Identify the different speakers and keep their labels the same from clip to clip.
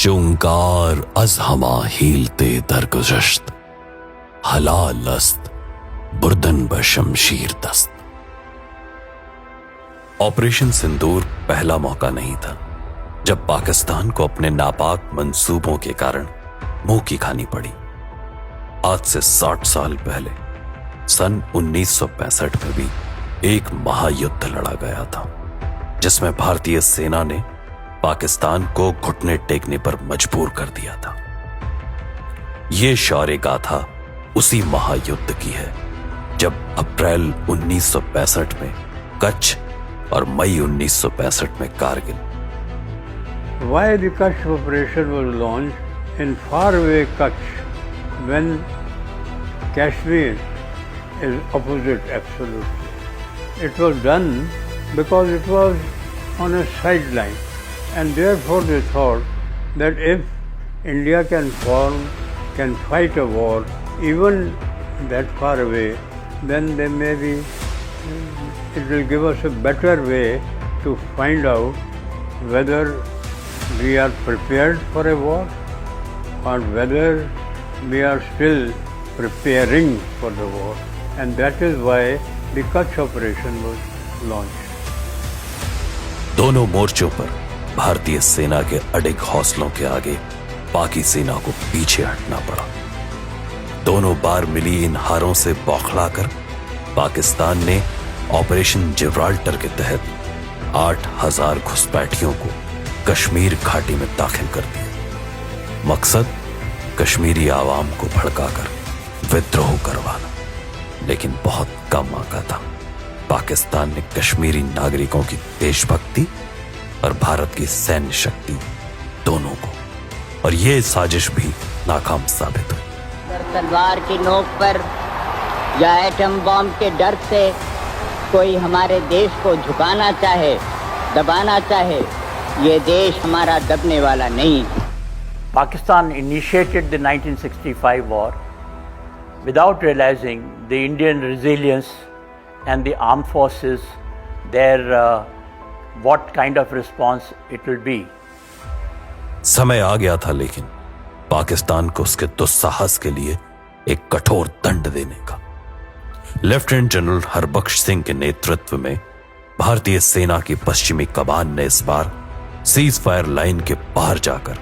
Speaker 1: शुंकार अज हमा हीलते दरगुजश्त, हलाल अस्त बुर्दन बशमशीर दस्त। ऑपरेशन सिंदूर पहला मौका नहीं था जब पाकिस्तान को अपने नापाक मंसूबों के कारण मुंह की खानी पड़ी। आज से 60 साल पहले सन 1965 में भी एक महायुद्ध लड़ा गया था, जिसमें भारतीय सेना ने पाकिस्तान को घुटने टेकने पर मजबूर कर दिया था। यह शौर्य गाथा उसी महायुद्ध की है जब अप्रैल 1965 में कच्छ और मई 1965 में Kargil.
Speaker 2: Why the Kutch operation was launched in faraway Kutch when Kashmir is opposite absolutely? It was done because it was on a sideline, and therefore they thought that if India can fight a war even that far away, then there may be, it will give us a better way to find out whether we are prepared for a war or whether we are still preparing for the war, and that is why the Kutch operation was launched.
Speaker 1: दोनों मोर्चों पर भारतीय सेना के अडिग हौसलों के आगे पाकी सेना को पीछे हटना पड़ा। दोनों बार मिली इन हारों से बौखलाकर पाकिस्तान ने ऑपरेशन जिब्राल्टर के तहत 8000 घुसपैठियों को कश्मीर घाटी में दाखिल कर दिया। मकसद कश्मीरी आवाम को भड़काकर विद्रोह करवाना, लेकिन बहुत कम आका था। पाकिस्तान ने कश्मीरी नागरिकों की देशभक्ति और भारत की सैन्य शक्ति दोनों को, और यह साजिश भी नाकाम साबित हुई।
Speaker 3: तलवार की नोक पर या एटम बम के डर से कोई हमारे देश को झुकाना चाहे, दबाना चाहे, ये देश हमारा दबने वाला नहीं।
Speaker 4: Pakistan initiated the 1965 war without realizing the Indian resilience and the armed forces, what kind of response it will be.
Speaker 1: समय आ गया था लेकिन पाकिस्तान को उसके दुस्साहस के लिए एक कठोर दंड देने का। लेफ्टिनेंट जनरल हरबख्श सिंह के नेतृत्व में भारतीय सेना की पश्चिमी कमान ने इस बार सीज फायर लाइन के पार जाकर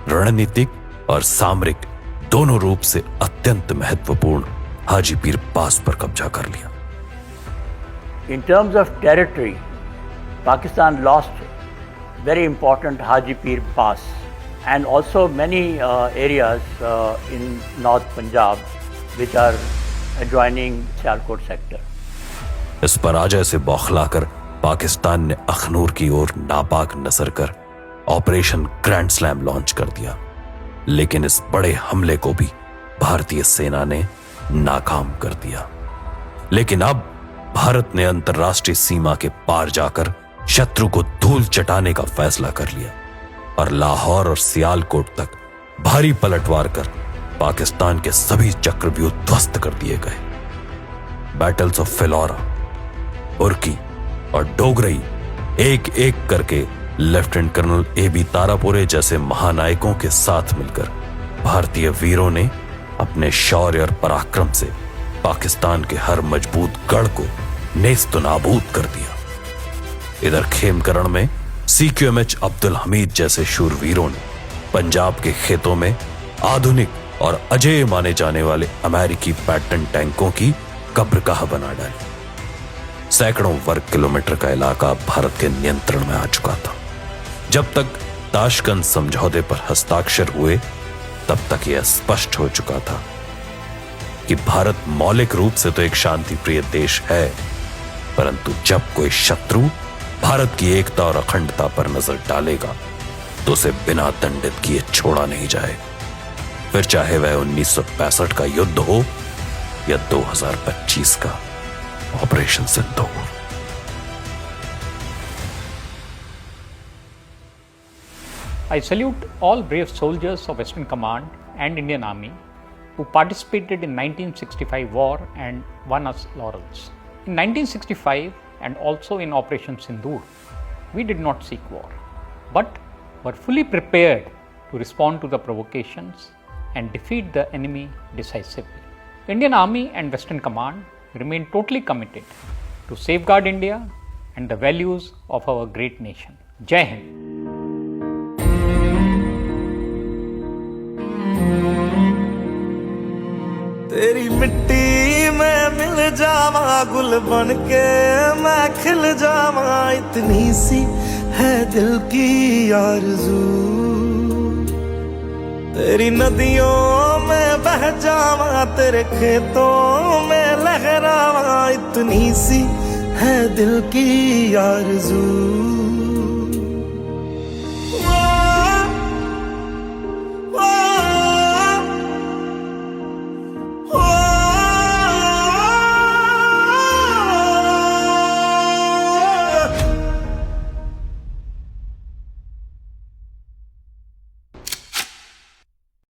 Speaker 1: रणनीतिक और सामरिक दोनों रूप से अत्यंत महत्वपूर्ण हाजीपीर पास पर कब्जा कर लिया।
Speaker 4: In terms of territory, Pakistan lost very important Hajipir Pass and also many areas in North Punjab which are adjoining Sialkot sector.
Speaker 1: इस पराजय से बौखलाकर पाकिस्तान ने अखनूर की ओर नापाक नजर कर ऑपरेशन ग्रैंड स्लैम लॉन्च कर दिया, लेकिन इस बड़े हमले को भी भारतीय सेना ने नाकाम कर दिया। लेकिन अब भारत ने अंतर्राष्ट्रीय सीमा के पार जाकर शत्रु को धूल चटाने का फैसला कर लिया और लाहौर और सियालकोट तक भारी पलटवार कर पाकिस्तान के सभी चक्रव्यूह ध्वस्त कर दिए गए। बैटल्स ऑफ फिलौरा, उर्की और डोगरई एक एक करके लेफ्टिनेंट कर्नल A.B. तारापुरे जैसे महानायकों के साथ मिलकर भारतीय वीरों ने अपने शौर्य और पराक्रम से पाकिस्तान के हर मजबूत गढ़ को नेस्त नाबूद कर दिया। इधर खेमकरण में CQMH अब्दुल हमीद जैसे शूरवीरों ने पंजाब के खेतों में आधुनिक और अजेय माने जाने वाले अमेरिकी पैटर्न टैंकों की कब्रगाह बना डाली। सैकड़ों वर्ग किलोमीटर का इलाका भारत के नियंत्रण में आ चुका था। जब तक ताशकंद समझौते पर हस्ताक्षर हुए तब तक यह स्पष्ट हो चुका था कि भारत मौलिक रूप से तो एक शांति प्रिय देश है, परंतु जब कोई शत्रु भारत की एकता और अखंडता पर नजर डालेगा तो उसे बिना दंडित किए छोड़ा नहीं जाए, फिर चाहे वह 1965 का युद्ध हो या 2025 का operation Sindoor.
Speaker 5: I salute all brave soldiers of Western Command and Indian Army who participated in 1965 war and won us laurels. In 1965 and also in Operation Sindoor, we did not seek war, but were fully prepared to respond to the provocations and defeat the enemy decisively. Indian Army and Western Command remain totally committed to safeguard India and the values of our great nation. Jai Hind.
Speaker 6: तेरी मिट्टी में मिल जावा, गुल बन के मैं खिल जावा, इतनी सी है दिल की आरज़ू। तेरी नदियों में बह जावा, तेरे खेतों में लहरावा, इतनी सी है दिल की आरज़ू।